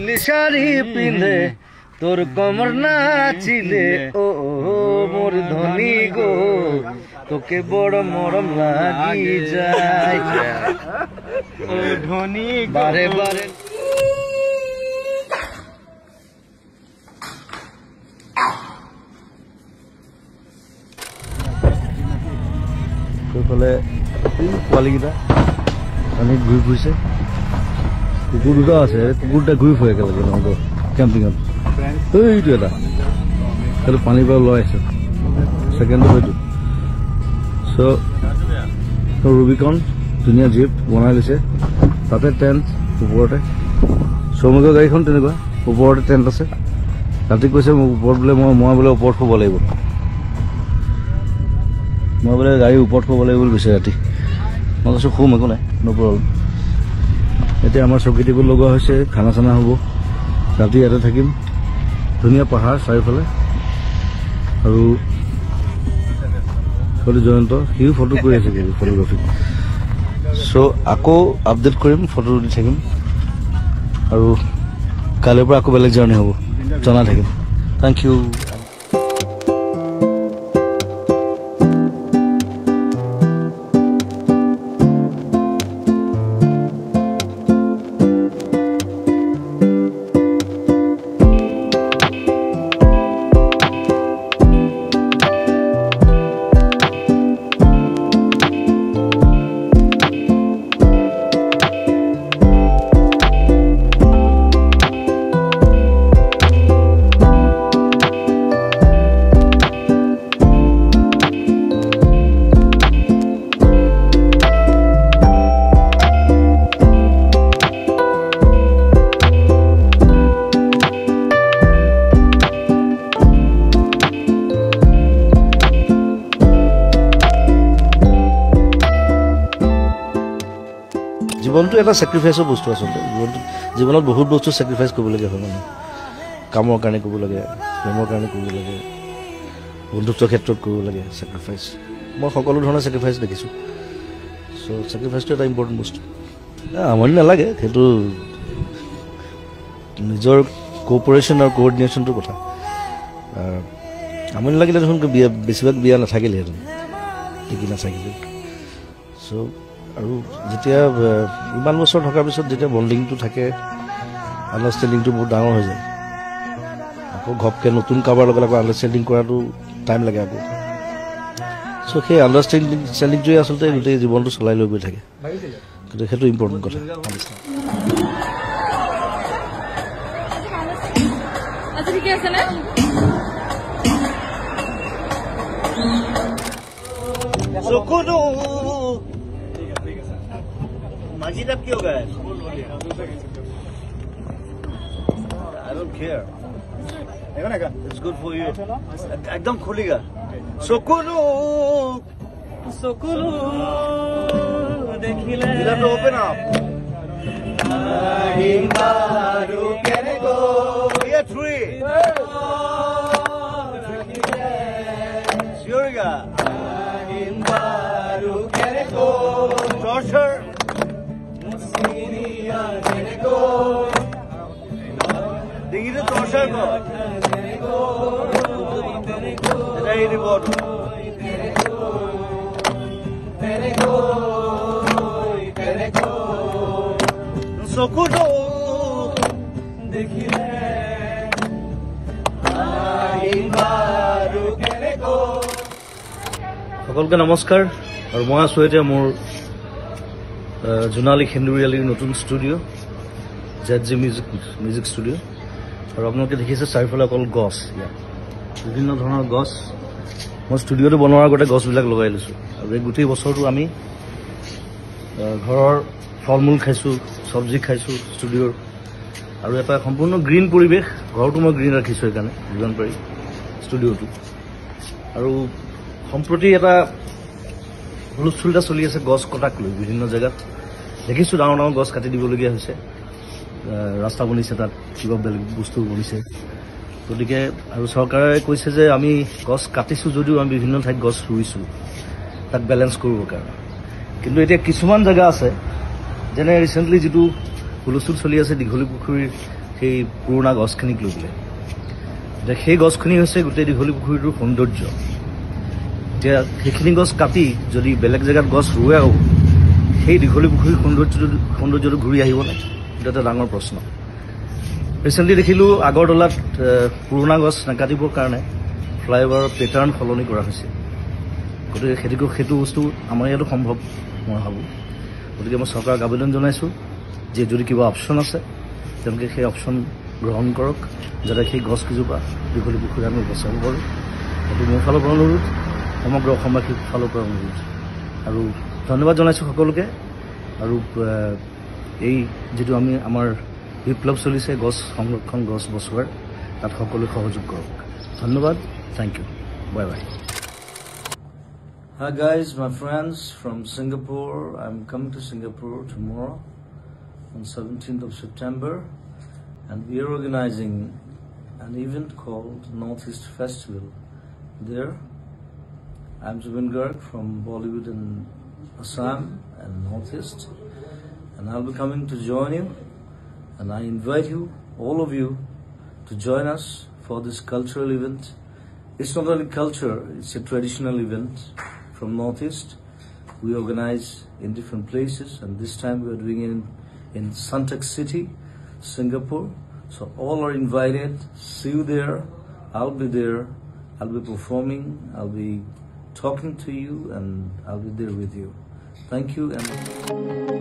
নীল শাড়ি পিঁধে তোর কমর নাচিলে ও মোর ধনী গো তোকে বড় মরম লাগি যায় ও ধনী বারে বারে সেইফালে পোৱালিকেইটা পানীত ঘূৰি ফুৰিছে কুকুৰ দুটা আছে কুকুৰ দুটা ঘূৰি ফুৰে একেলগে নহ'ব কেম্পিঙত এইটো এটা সেইটো পানীৰ পৰা লৈ আহিছে ছেকেণ্ডটো সেইটো চ' ৰুবিকন ধুনীয়া জীপ বনাই লৈছে তাতে টেণ্ট ওপৰতে শ্ৰমিকৰ গাড়ীখন তেনেকুৱা ওপৰতে টেণ্ট আছে ৰাতি কৈছে মোক ওপৰত বোলে মই বোলে ওপৰত শুব লাগিব মই বোলে গাড়ী ওপৰত শুব লাগিব বুলি কৈছে ৰাতি মই কৈছোঁ শুম একো নাই নপৰল এতিয়া আমাৰ চকী টেবুল লগোৱা হৈছে খানা চানা হ'ব ৰাতি ইয়াতে থাকিম ধুনীয়া পাহাৰ চাৰিওফালে আৰু ছোৱালী জয়ন্ত সিও ফটো কৰি আছে ফটোগ্ৰাফী চ' আকৌ আপডেট কৰিম ফটো দি থাকিম আৰু কাইলৈৰ পৰা আকৌ বেলেগ জাৰ্ণি হ'ব জনাই থাকিম থেংক ইউ জীৱনটো এটা ছেক্ৰিফাইচৰ বস্তু আচলতে জীৱনত বহুত বস্তু ছেক্ৰিফাইচ কৰিবলগীয়া হয় মানে কামৰ কাৰণে কৰিব লাগে প্ৰেমৰ কাৰণে কৰিব লাগে বন্ধুত্বৰ ক্ষেত্ৰত কৰিব লাগে ছেক্ৰিফাইচ মই সকলো ধৰণৰ ছেক্ৰিফাইচ দেখিছোঁ চ' ছেক্ৰিফাইচটো এটা ইম্পৰ্টেণ্ট বস্তু আমনি নালাগে সেইটো নিজৰ কোঅপাৰেশ্যন আৰু কোঅৰ্ডিনেশ্যনটোৰ কথা আমনি লাগিলে দেখোন বেছিভাগ বিয়া নাথাকিলেহেঁতেন টিকি নাথাকিলে চ' আৰু যেতিয়া ইমান বছৰ থকাৰ পিছত যেতিয়া বণ্ডিংটো থাকে আণ্ডাৰষ্টেণ্ডিংটো বহুত ডাঙৰ হৈ যায় আকৌ ঘপকৈ নতুন কাৰোবাৰ লগত আকৌ আণ্ডাৰষ্টেণ্ডিং কৰাটো টাইম লাগে আকৌ চ' সেই আণ্ডাৰষ্টেণ্ডিংটোৱে আচলতে গোটেই জীৱনটো চলাই লৈ গৈ থাকে গতিকে সেইটো ইম্পৰ্টেণ্ট কথা मस्जिद अब क्यों गए? I don't care. It's good for you. एकदम खुलेगा. Sokulu. देखिले. You have to open up. Himbaru keneko. Here three. Suriga. Himbaru keneko. Torture. Dingin torture ko. Today report. Sokudo. Dekhile. সকলকে নমস্কাৰ আৰু মই আছোঁ এতিয়া মোৰ জোনালী সেন্দুৰীয়ালীৰ নতুন ষ্টুডিঅ' ZJ মিউজিক ষ্টুডিঅ' আৰু আপোনালোকে দেখিছে চাৰিওফালে অকল গছ ইয়াত বিভিন্ন ধৰণৰ গছ মই ষ্টুডিঅ'টো বনোৱাৰ আগতে গছবিলাক লগাই লৈছোঁ আৰু এই গোটেই বছৰটো আমি ঘৰৰ ফল মূল খাইছোঁ চব্জি খাইছোঁ ষ্টুডিঅ'ৰ আৰু এটা সম্পূৰ্ণ গ্ৰীণ পৰিৱেশ ঘৰটো মই গ্ৰীণ ৰাখিছোঁ সেইকাৰণে যিমান পাৰি ষ্টুডিঅ'টো আৰু সম্প্ৰতি এটা হুলস্থুল এটা চলি আছে গছ কটাক লৈ বিভিন্ন জেগাত দেখিছোঁ ডাঙৰ ডাঙৰ গছ কাটি দিবলগীয়া হৈছে ৰাস্তা বনিছে তাত কিবা বেলেগ বস্তু বনিছে গতিকে আৰু চৰকাৰে কৈছে যে আমি গছ কাটিছোঁ যদিও আমি বিভিন্ন ঠাইত গছ ৰুইছোঁ তাক বেলেঞ্চ কৰিবৰ কাৰণে কিন্তু এতিয়া কিছুমান জেগা আছে যেনে ৰিচেণ্টলি যিটো হুলস্থুল চলি আছে দীঘলী পুখুৰীৰ সেই পুৰণা গছখিনিক লৈ পেলাই এতিয়া সেই গছখিনি হৈছে গোটেই দীঘলী পুখুৰীটোৰ সৌন্দৰ্য এতিয়া সেইখিনি গছ কাটি যদি বেলেগ জেগাত গছ ৰুৱেও সেই দীঘলী পুখুৰীৰ সৌন্দৰ্যটো ঘূৰি আহিবনে এইটো এটা ডাঙৰ প্ৰশ্ন ৰিচেণ্টলি দেখিলোঁ আগৰতলাত পুৰণা গছ নাকাটিবৰ কাৰণে ফ্লাইঅভাৰৰ পেটাৰ্ণ সলনি কৰা হৈছে গতিকে সেইটো বস্তু আমাৰ ইয়াতো সম্ভৱ মই ভাবোঁ গতিকে মই চৰকাৰক আবেদন জনাইছোঁ যে যদি কিবা অপশ্যন আছে তেওঁলোকে সেই অপশ্যন গ্ৰহণ কৰক যাতে সেই গছকেইজোপা দীঘলী পুখুৰী আমি বচাব পাৰোঁ সেইটো মোৰ ফালৰ পৰা অনুৰোধ সমগ্ৰ অসমবাসীৰ ফালৰ পৰা অনুৰোধ আৰু ধন্যবাদ জনাইছোঁ সকলোকে আৰু এই যিটো আমাৰ বিপ্লৱ চলিছে গছ সংৰক্ষণ গছ বচোৱাৰ তাত সকলোৱে সহযোগ কৰক ধন্যবাদ thank you bye bye Hi guys, my friends from Singapore. I'm coming to Singapore tomorrow on 17th of September and we are organizing an event called Northeast Festival. There, I'm Zubin Garg from Bollywood in Assam and Northeast and I'll be coming to join you and I invite you, all of you, to join us for this cultural event. It's not only culture, it's a traditional event. From Northeast, we organize in different places and this time we are doing it in Suntec City, Singapore. So all are invited. See you there. I'll be there. I'll be performing. I'll be talking to you and I'll be there with you. Thank you and